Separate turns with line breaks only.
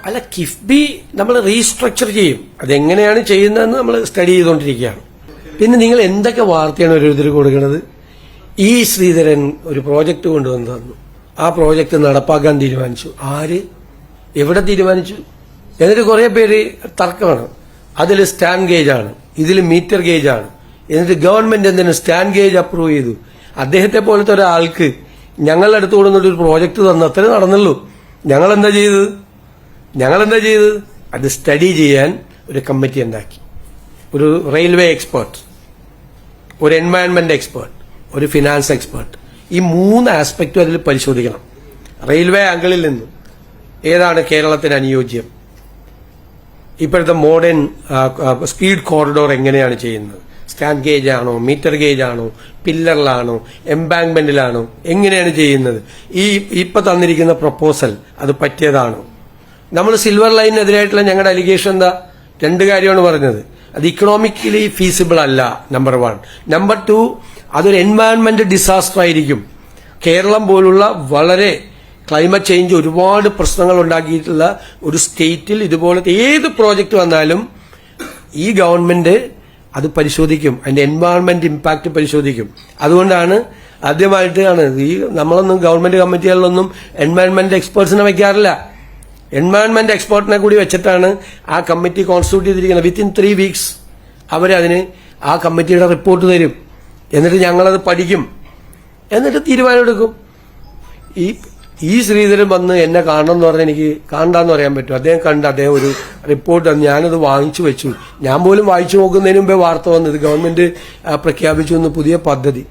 അല്ല, കിഫ്ബി നമ്മൾ റീസ്ട്രക്ചർ ചെയ്യും. അതെങ്ങനെയാണ് ചെയ്യുന്നതെന്ന് നമ്മൾ സ്റ്റഡി ചെയ്തുകൊണ്ടിരിക്കുകയാണ്. പിന്നെ നിങ്ങൾ എന്തൊക്കെ വാർത്തയാണ് ഓരോരുത്തർ കൊടുക്കുന്നത്? ഈ ശ്രീധരൻ ഒരു പ്രോജക്റ്റ് കൊണ്ടുവന്ന് തന്നു, ആ പ്രോജക്റ്റ് നടപ്പാക്കാൻ തീരുമാനിച്ചു. ആര്, എവിടെ തീരുമാനിച്ചു? എന്നിട്ട് കുറെ പേര് തർക്കമാണ്. അതിൽ സ്റ്റാൻഡ് ഗേജ് ആണ്, ഇതിൽ മീറ്റർ ഗേജ് ആണ്. എന്നിട്ട് ഗവൺമെന്റ് എന്തിനു സ്റ്റാൻഡ് ഗേജ് അപ്രൂവ് ചെയ്തു? അദ്ദേഹത്തെ പോലത്തെ ഒരാൾക്ക് ഞങ്ങളുടെ അടുത്ത് കൊടുത്തിട്ട് ഒരു പ്രോജക്റ്റ് തന്നു, അത്രേ നടന്നുള്ളൂ. ഞങ്ങളെന്താ ചെയ്തത്? അത് സ്റ്റഡി ചെയ്യാൻ ഒരു കമ്മിറ്റി ഉണ്ടാക്കി. ഒരു റെയിൽവേ എക്സ്പേർട്ട്, ഒരു എൻവയൺമെന്റ് എക്സ്പേർട്ട്, ഒരു ഫിനാൻസ് എക്സ്പേർട്ട്. ഈ 3 ആസ്പെക്റ്റും അതിൽ പരിശോധിക്കണം. റെയിൽവേ ആംഗിളിൽ നിന്ന് ഏതാണ് കേരളത്തിന് അനുയോജ്യം, ഇപ്പോഴത്തെ മോഡേൺ സ്പീഡ് കോറിഡോർ എങ്ങനെയാണ് ചെയ്യുന്നത്, സ്റ്റാൻഡ് ഗേജ് ആണോ, മീറ്റർ ഗേജ് ആണോ, പില്ലറിലാണോ, എംബാങ്ക്മെന്റിലാണോ, എങ്ങനെയാണ് ചെയ്യുന്നത്, ഇപ്പൊ തന്നിരിക്കുന്ന പ്രപ്പോസൽ അത് പറ്റിയതാണോ? നമ്മൾ സിൽവർ ലൈനിനെതിരായിട്ടുള്ള ഞങ്ങളുടെ അലിഗേഷൻ എന്താ? 2 കാര്യമാണ് പറഞ്ഞത്. അത് ഇക്കണോമിക്കലി ഫീസിബിൾ അല്ല, നമ്പർ 1. നമ്പർ 2, അതൊരു എൻവയൺമെന്റ് ഡിസാസ്റ്റർ ആയിരിക്കും. കേരളം പോലുള്ള വളരെ ക്ലൈമറ്റ് ചേഞ്ച് ഒരുപാട് പ്രശ്നങ്ങൾ ഉണ്ടാക്കിയിട്ടുള്ള ഒരു സ്റ്റേറ്റിൽ ഇതുപോലത്തെ ഏത് പ്രോജക്റ്റ് വന്നാലും ഈ ഗവൺമെന്റ് അത് പരിശോധിക്കും, അതിന്റെ എൻവയൺമെന്റ് ഇമ്പാക്ട് പരിശോധിക്കും. അതുകൊണ്ടാണ് ആദ്യമായിട്ടാണ് നമ്മളൊന്നും ഗവൺമെന്റ് കമ്മിറ്റികളിലൊന്നും എൻവയൺമെന്റ് എക്സ്പേർട്സിനെ വയ്ക്കാറില്ല. എൻവയൺമെന്റ് എക്സ്പേർട്ടിനെ കൂടി വെച്ചിട്ടാണ് ആ കമ്മിറ്റി കോൺസ്റ്റിറ്റ്യൂട്ട് ചെയ്തിരിക്കുന്നത്. വിത്തിൻ 3 വീക്സ് അവരതിന് ആ കമ്മിറ്റിയുടെ റിപ്പോർട്ട് തരും. എന്നിട്ട് ഞങ്ങളത് പഠിക്കും, എന്നിട്ട് തീരുമാനമെടുക്കും. ഈ ശ്രീധരൻ വന്ന് എന്നെ കാണണം എന്ന് പറഞ്ഞാൽ എനിക്ക് കാണണ്ടെന്ന് പറയാൻ പറ്റും. അദ്ദേഹം ഒരു റിപ്പോർട്ട് തന്നു, ഞാനത് വാങ്ങിച്ചു വെച്ചു. ഞാൻ പോലും വായിച്ചു നോക്കുന്നതിന് മുമ്പേ വാർത്ത വന്നത് ഗവൺമെന്റ് പ്രഖ്യാപിച്ചു എന്ന് പുതിയ പദ്ധതി.